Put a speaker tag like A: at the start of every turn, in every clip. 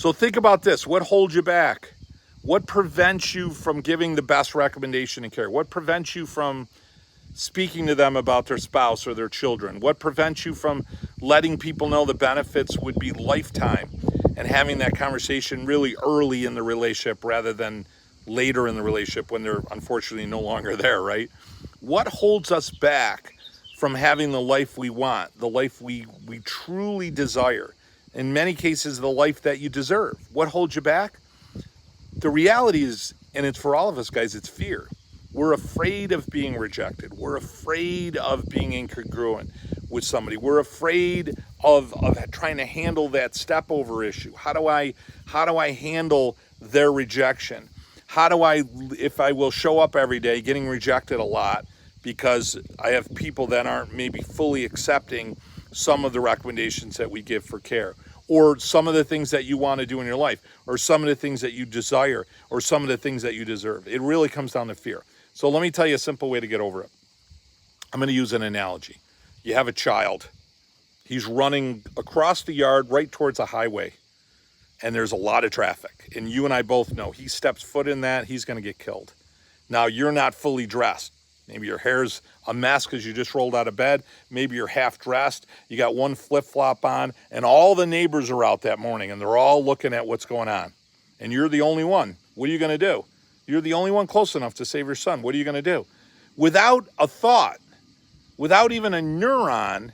A: So think about this. What holds you back? What prevents you from giving the best recommendation and care? What prevents you from speaking to them about their spouse or their children? What prevents you from letting people know the benefits would be lifetime and having that conversation really early in the relationship rather than later in the relationship when they're unfortunately no longer there, right? What holds us back from having the life we want, the life we truly desire? In many cases, the life that you deserve. What holds you back? The reality is, and it's for all of us guys, it's fear. We're afraid of being rejected. We're afraid of being incongruent with somebody. We're afraid of trying to handle that step over issue. How do I handle their rejection? How do I, if I will show up every day getting rejected a lot because I have people that aren't maybe fully accepting some of the recommendations that we give for care, or some of the things that you want to do in your life, or some of the things that you desire, or some of the things that you deserve. It really comes down to fear. So let me tell you a simple way to get over it. I'm going to use an analogy. You have a child. He's running across the yard right towards a highway, and there's a lot of traffic. And you and I both know he steps foot in that, he's going to get killed. Now, you're not fully dressed. Maybe your hair's a mess because you just rolled out of bed. Maybe you're half dressed. You got one flip-flop on, and all the neighbors are out that morning, and they're all looking at what's going on. And you're the only one. What are you going to do? You're the only one close enough to save your son. What are you going to do? Without a thought, without even a neuron,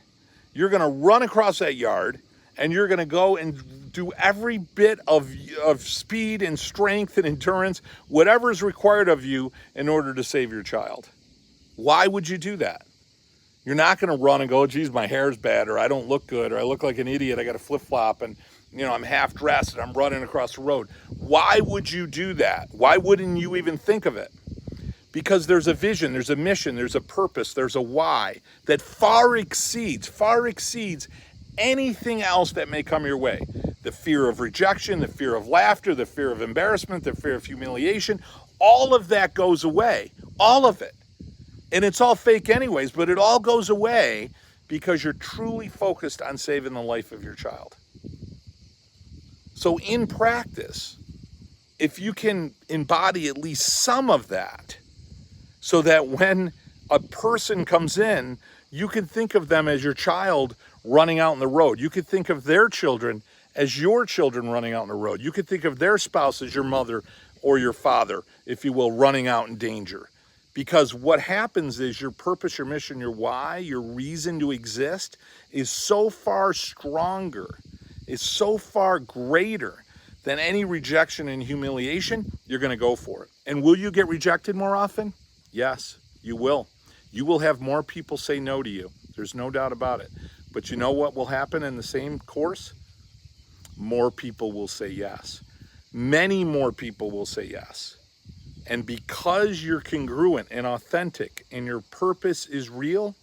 A: you're going to run across that yard, and you're going to go and do every bit of speed and strength and endurance, whatever is required of you in order to save your child. Why would you do that? You're not going to run and go, geez, my hair's bad, or I don't look good, or I look like an idiot, I got a flip-flop, and I'm half dressed and I'm running across the road. Why would you do that? Why wouldn't you even think of it? Because there's a vision, there's a mission, there's a purpose, there's a why that far exceeds anything else that may come your way. The fear of rejection, the fear of laughter, the fear of embarrassment, the fear of humiliation, all of that goes away, all of it. And it's all fake anyways, but it all goes away because you're truly focused on saving the life of your child. So in practice, if you can embody at least some of that, so that when a person comes in, you can think of them as your child running out on the road. You could think of their children as your children running out on the road. You could think of their spouse as your mother or your father, if you will, running out in danger. Because what happens is your purpose, your mission, your why, your reason to exist is so far stronger, is so far greater than any rejection and humiliation. You're going to go for it. And will you get rejected more often? Yes, you will. You will have more people say no to you. There's no doubt about it. But you know what will happen in the same course? More people will say yes. Many more people will say yes. And because you're congruent and authentic and your purpose is real,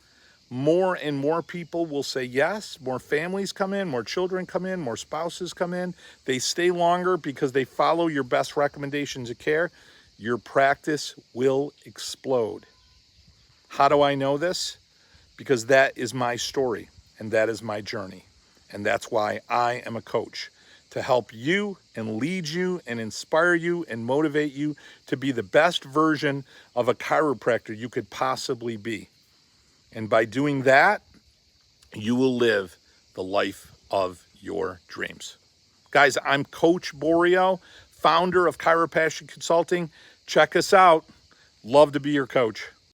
A: more and more people will say yes. More families come in, more children come in, more spouses come in. They stay longer because they follow your best recommendations of care. Your practice will explode. How do I know this? Because that is my story and that is my journey. And that's why I am a coach, to help you and lead you and inspire you and motivate you to be the best version of a chiropractor you could possibly be. And by doing that, you will live the life of your dreams. Guys, I'm Coach Borio, founder of Chiropractic Consulting. Check us out. Love to be your coach.